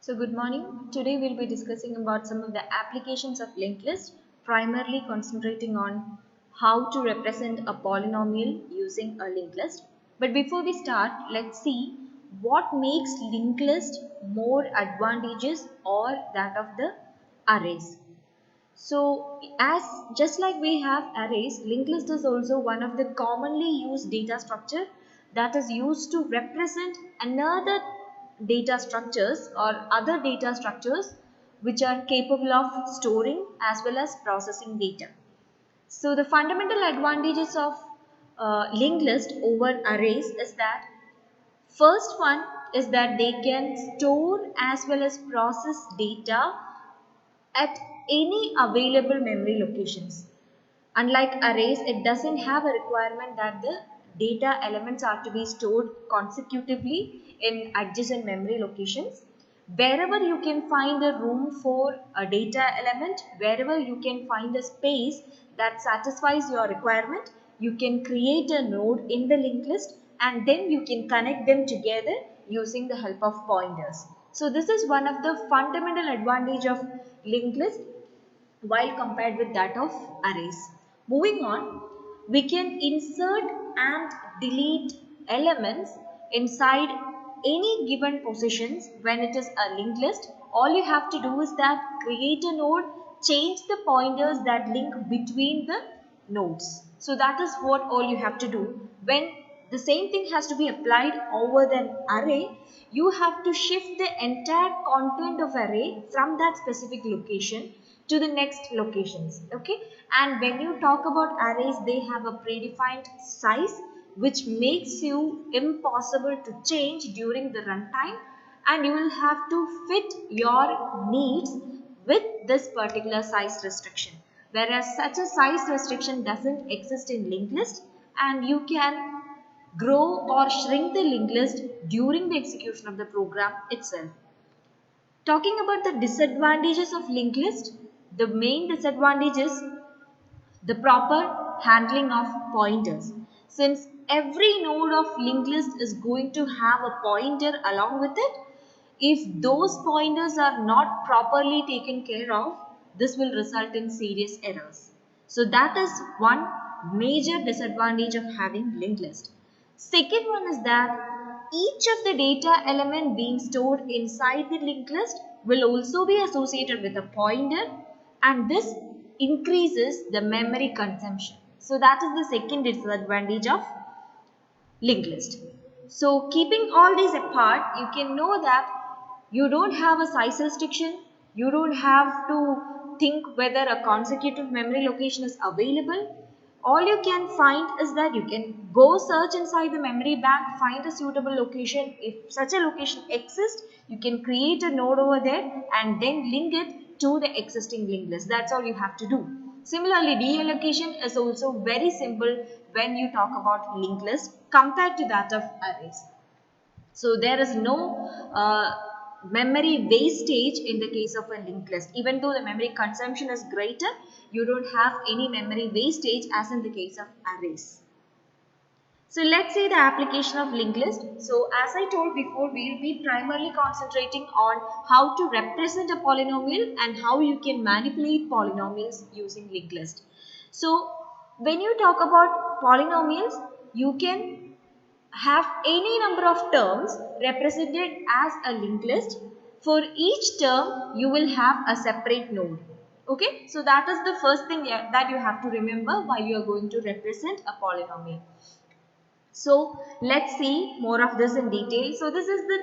So good morning. Today we'll be discussing about some of the applications of linked list, primarily concentrating on how to represent a polynomial using a linked list. But before we start, let's see what makes linked list more advantageous or that of the arrays. So as just like we have arrays, linked list is also one of the commonly used data structure that is used to represent another data structures or other data structures which are capable of storing as well as processing data. So the fundamental advantages of linked list over arrays is that first one is that they can store as well as process data at any available memory locations. Unlike arrays, it doesn't have a requirement that the data elements are to be stored consecutively in adjacent memory locations. Wherever you can find a room for a data element, wherever you can find a space that satisfies your requirement, you can create a node in the linked list and then you can connect them together using the help of pointers. So this is one of the fundamental advantage of linked list while compared with that of arrays. Moving on, we can insert and delete elements inside any given positions when it is a linked list. All you have to do is that create a node, change the pointers that link between the nodes. So that is what all you have to do. When the same thing has to be applied over the array, you have to shift the entire content of array from that specific location to the next locations. Okay, and when you talk about arrays, they have a predefined size which makes you impossible to change during the runtime, and you will have to fit your needs with this particular size restriction, whereas such a size restriction doesn't exist in linked list, and you can grow or shrink the linked list during the execution of the program itself. Talking about the disadvantages of linked list, the main disadvantage is the proper handling of pointers. Since every node of linked list is going to have a pointer along with it, if those pointers are not properly taken care of, this will result in serious errors. So that is one major disadvantage of having linked list. Second one is that each of the data element being stored inside the linked list will also be associated with a pointer, and this increases the memory consumption. So that is the second disadvantage of linked list. So keeping all these apart, you can know that you don't have a size restriction, you don't have to think whether a consecutive memory location is available. All you can find is that you can go search inside the memory bank, find a suitable location. If such a location exists, you can create a node over there and then link it to the existing linked list. That's all you have to do. Similarly, deallocation is also very simple when you talk about linked list compared to that of arrays. So there is no memory wastage in the case of a linked list. Even though the memory consumption is greater, you don't have any memory wastage as in the case of arrays. So let's see the application of linked list. So as I told before, we will be primarily concentrating on how to represent a polynomial and how you can manipulate polynomials using linked list. So when you talk about polynomials, you can have any number of terms represented as a linked list. For each term, you will have a separate node. Okay, so that is the first thing that you have to remember while you are going to represent a polynomial. So let's see more of this in detail. So this is the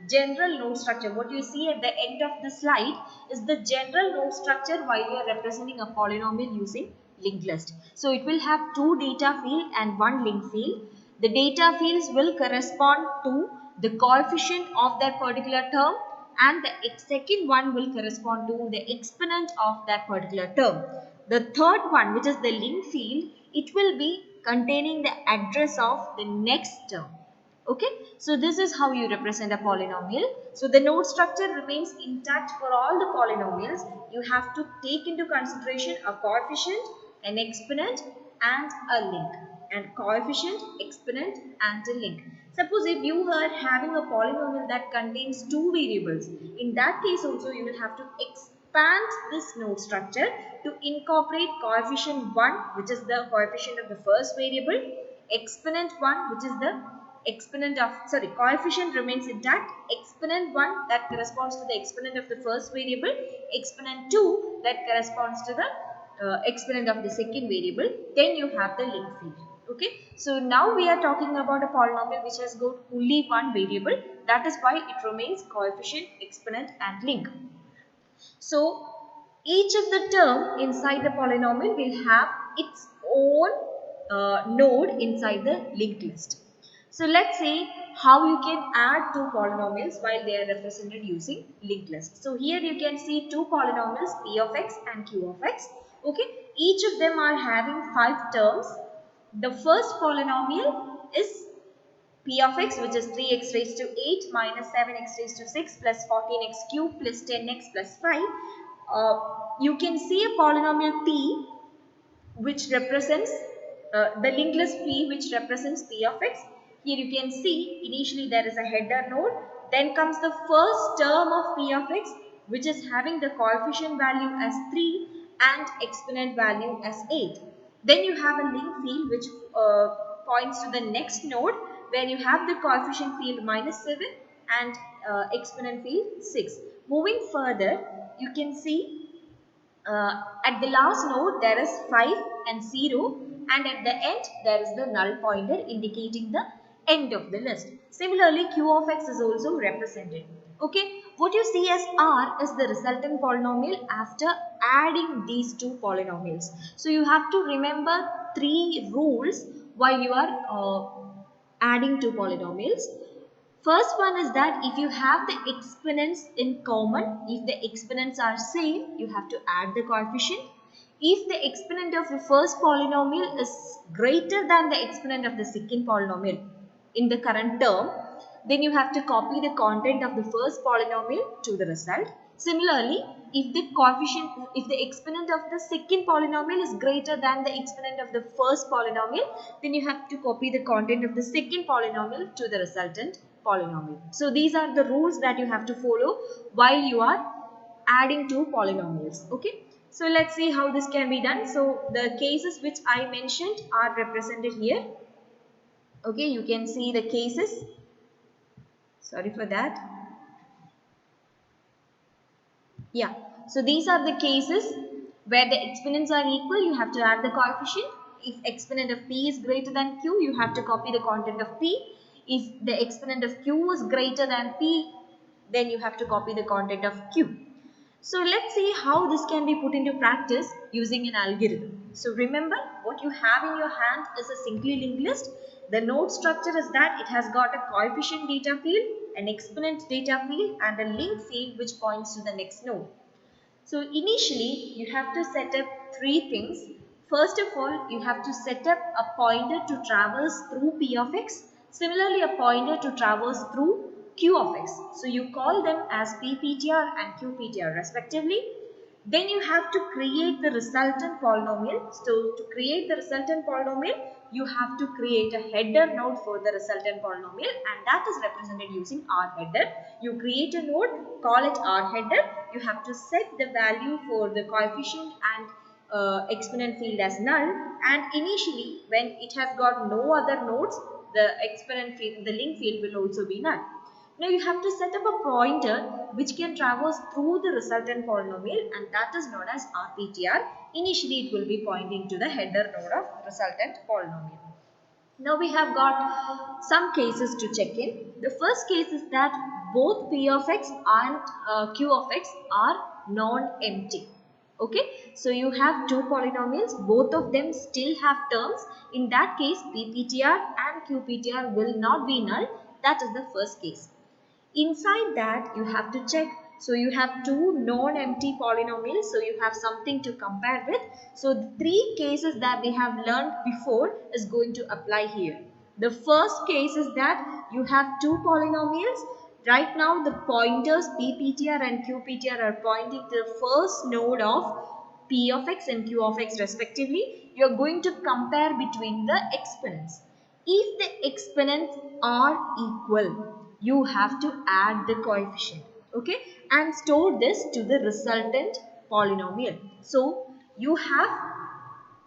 general node structure. What you see at the end of the slide is the general node structure while you are representing a polynomial using linked list. So it will have two data field and one link field. The data fields will correspond to the coefficient of that particular term, and the second one will correspond to the exponent of that particular term. The third one, which is the link field, it will be containing the address of the next term. Okay, so this is how you represent a polynomial. So the node structure remains intact for all the polynomials. You have to take into consideration a coefficient, an exponent and a link, and coefficient, exponent and a link. Suppose if you are having a polynomial that contains two variables, in that case also you will have to expand this node structure to incorporate coefficient 1, which is the coefficient of the first variable, exponent 1, which is the exponent of, sorry, coefficient remains intact, exponent 1 that corresponds to the exponent of the first variable, exponent 2 that corresponds to the exponent of the second variable, then you have the link field. Okay, so now we are talking about a polynomial which has got only one variable, that is why it remains coefficient, exponent and link. So each of the term inside the polynomial will have its own node inside the linked list. So let's see how you can add two polynomials while they are represented using linked list. So here you can see two polynomials p of x and q of x. Okay, each of them are having 5 terms. The first polynomial is p of x, which is 3x raised to 8 minus 7x raised to 6 plus 14x cube plus 10x plus 5. You can see a polynomial p which represents the linked list p which represents p of x. Here you can see initially there is a header node, then comes the first term of p of x which is having the coefficient value as 3 and exponent value as 8. Then you have a link field which points to the next node where you have the coefficient field minus 7 and exponent field 6. Moving further, you can see at the last node there is 5 and 0, and at the end there is the null pointer indicating the end of the list. Similarly, q of x is also represented. Okay, what you see as r is the resultant polynomial after adding these two polynomials. So you have to remember 3 rules while you are adding two polynomials. First one is that if you have the exponents in common, if the exponents are same, you have to add the coefficient. If the exponent of the first polynomial is greater than the exponent of the second polynomial in the current term, then you have to copy the content of the first polynomial to the result. Similarly, if the coefficient, if the exponent of the second polynomial is greater than the exponent of the first polynomial, then you have to copy the content of the second polynomial to the resultant polynomial. So these are the rules that you have to follow while you are adding two polynomials. Okay. So let's see how this can be done. So the cases which I mentioned are represented here. Okay, you can see the cases. Sorry for that. Yeah, so these are the cases where the exponents are equal, you have to add the coefficient. If exponent of p is greater than q, you have to copy the content of p. If the exponent of q is greater than p, then you have to copy the content of q. So let's see how this can be put into practice using an algorithm. So remember, what you have in your hand is a simply linked list. The node structure is that it has got a coefficient data field, an exponent data field and a link field which points to the next node. So initially you have to set up 3 things. First of all, you have to set up a pointer to traverse through p of x. Similarly, a pointer to traverse through q of x. So you call them as pptr and qptr respectively. Then you have to create the resultant polynomial. So to create the resultant polynomial, you have to create a header node for the resultant polynomial, and that is represented using r header. You create a node, call it r header. You have to set the value for the coefficient and exponent field as null, and initially when it has got no other nodes, the exponent field, the link field will also be null. Now you have to set up a pointer which can traverse through the resultant polynomial, and that is known as rptr. Initially it will be pointing to the header node of resultant polynomial. Now we have got some cases to check in. The first case is that both p of x and q of x are non-empty. Okay, so you have two polynomials, both of them still have terms. In that case, pptr and qptr will not be null. That is the first case. Inside that you have to check, so you have two non-empty polynomials, so you have something to compare with. So the 3 cases that we have learned before is going to apply here. The first case is that you have two polynomials. Right now the pointers pptr and qptr are pointing to the first node of p of x and q of x respectively. You are going to compare between the exponents. If the exponents are equal, you have to add the coefficient, okay, and store this to the resultant polynomial. So you have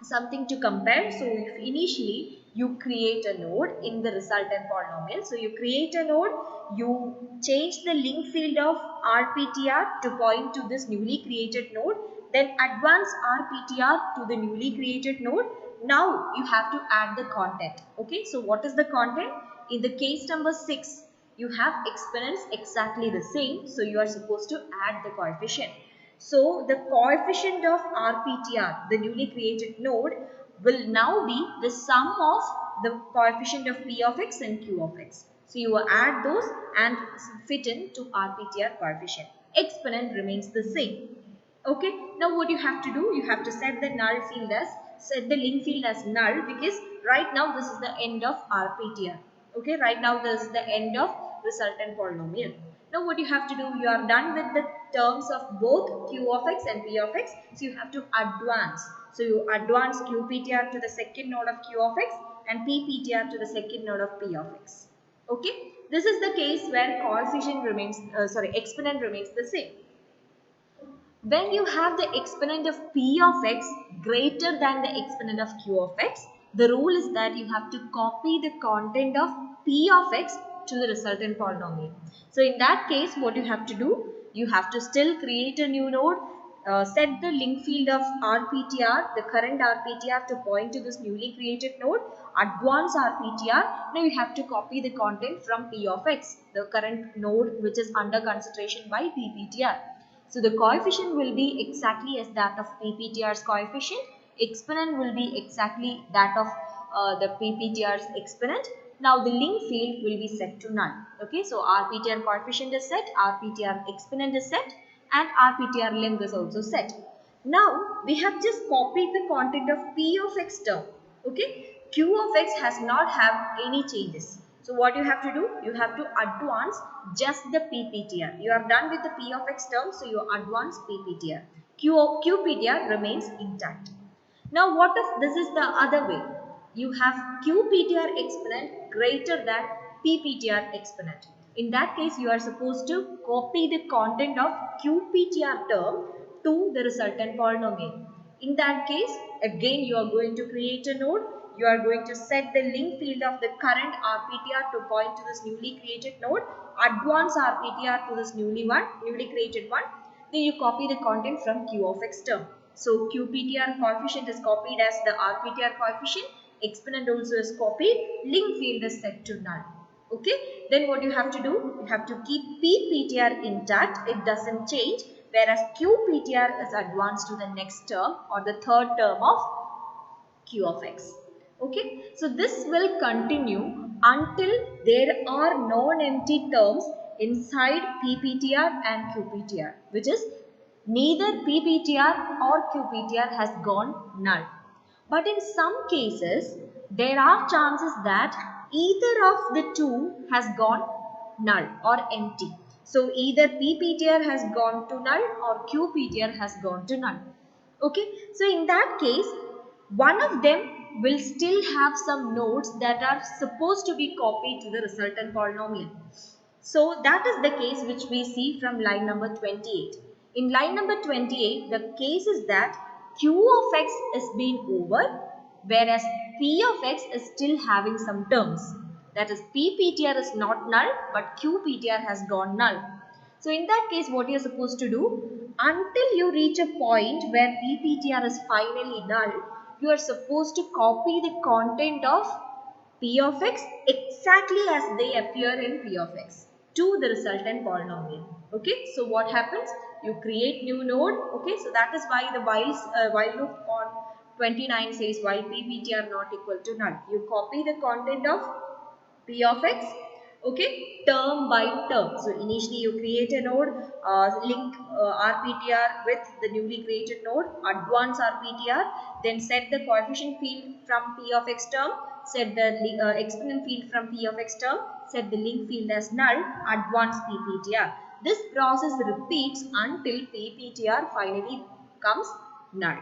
something to compare. So if initially you create a node in the resultant polynomial, so you create a node, you change the link field of RPTR to point to this newly created node, then advance RPTR to the newly created node. Now you have to add the content. Okay, so what is the content? In the case number 6, you have exponents exactly the same, so you are supposed to add the coefficient. So the coefficient of RPTR, the newly created node, will now be the sum of the coefficient of P of x and Q of x. So you will add those and fit into RPTR coefficient. Exponent remains the same. Okay, now what you have to do, you have to set the null field as, set the link field as null, because right now this is the end of RPTR. Okay, right now this is the end of resultant polynomial. Now what you have to do, you are done with the terms of both Q of x and P of x, so you have to advance. So you advance QPTR to the second node of Q of x and PPTR to the second node of P of x. Okay, this is the case where coefficient remains, exponent remains the same. When you have the exponent of p of x greater than the exponent of q of x, the rule is that you have to copy the content of p of x to the resultant polynomial. So in that case, what you have to do, you have to still create a new node, set the link field of RPTR, the current RPTR, to point to this newly created node, advance RPTR. Now you have to copy the content from p of x, the current node which is under consideration by PPTR. So the coefficient will be exactly as that of PPTR's coefficient. Exponent will be exactly that of the PPTR's exponent. Now the link field will be set to null. Okay, so RPTR coefficient is set, RPTR exponent is set, and RPTR length is also set. Now we have just copied the content of P of x term. Okay, Q of x has not have any changes. So what you have to do, you have to advance just the PPTR. You are done with the P of x term, so you advance PPTR. QPTR remains intact. Now what if this is the other way? You have QPTR exponent greater than PPTR exponent. In that case, you are supposed to copy the content of QPTR term to the resultant polynomial. In that case, again you are going to create a node. You are going to set the link field of the current RPTR to point to this newly created node, advance RPTR to this newly created one. Then you copy the content from Q of x term. So QPTR coefficient is copied as the RPTR coefficient, exponent also is copied, link field is set to null. Okay, then what you have to do, you have to keep PPTR intact, it doesn't change, whereas QPTR is advanced to the next term or the third term of Q of x. Okay, so this will continue until there are non-empty terms inside PPTR and QPTR, which is neither PPTR or QPTR has gone null. But in some cases, there are chances that either of the two has gone null or empty. So either PPTR has gone to null or QPTR has gone to null. Okay, so in that case, one of them will still have some nodes that are supposed to be copied to the resultant polynomial. So that is the case which we see from line number 28. In line number 28, the case is that Q of x is being over, whereas P of x is still having some terms. That is, PPTR is not null, but QPTR has gone null. So in that case, what you are supposed to do, until you reach a point where PPTR is finally null, you are supposed to copy the content of P of x exactly as they appear in P of x to the resultant polynomial. Okay, so what happens? You create new node. Okay, so that is why the while loop on 29 says while PPTR not equal to null. You copy the content of P of x, okay, term by term. So initially you create a node, link RPTR with the newly created node, advance RPTR, then set the coefficient field from P of x term, set the exponent field from P of x term, set the link field as null, advance PPTR. This process repeats until PPTR finally comes null.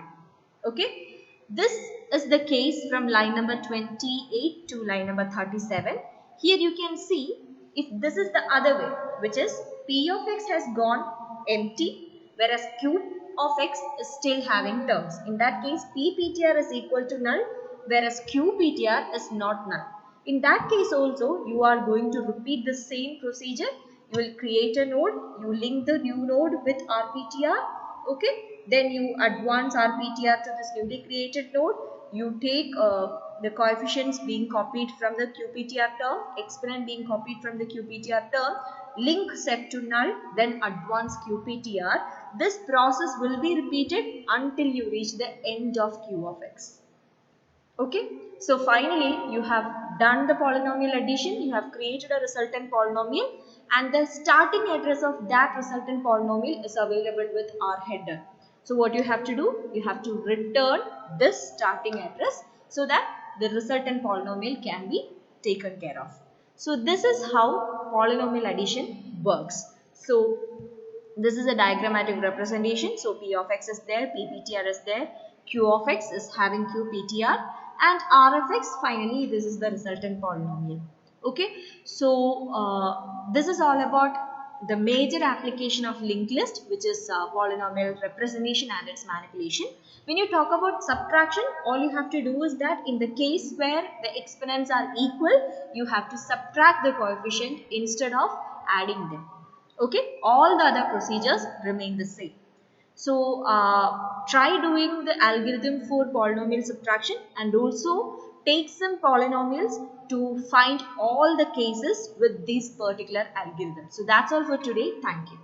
Okay, this is the case from line number 28 to line number 37. Here you can see if this is the other way, which is p of x has gone empty, whereas q of x is still having terms. In that case, p ptr is equal to null, whereas q ptr is not null. In that case also, you are going to repeat the same procedure. You will create a node, you link the new node with rptr, okay, then you advance rptr to this newly created node. You take the coefficients being copied from the qptr term, exponent being copied from the qptr term, link set to null, then advance qptr. This process will be repeated until you reach the end of q of x. Okay, so finally you have done the polynomial addition, you have created a resultant polynomial, and the starting address of that resultant polynomial is available with our header. So what you have to do, you have to return this starting address so that the resultant polynomial can be taken care of. So this is how polynomial addition works. So this is a diagrammatic representation. So p of x is there, p ptr is there, q of x is having q ptr, and r of x, finally this is the resultant polynomial. Okay, so this is all about the major application of linked list, which is polynomial representation and its manipulation. When you talk about subtraction, all you have to do is that in the case where the exponents are equal, you have to subtract the coefficient instead of adding them. Okay, all the other procedures remain the same. So try doing the algorithm for polynomial subtraction, and also take some polynomials to find all the cases with this particular algorithm. So that's all for today. Thank you.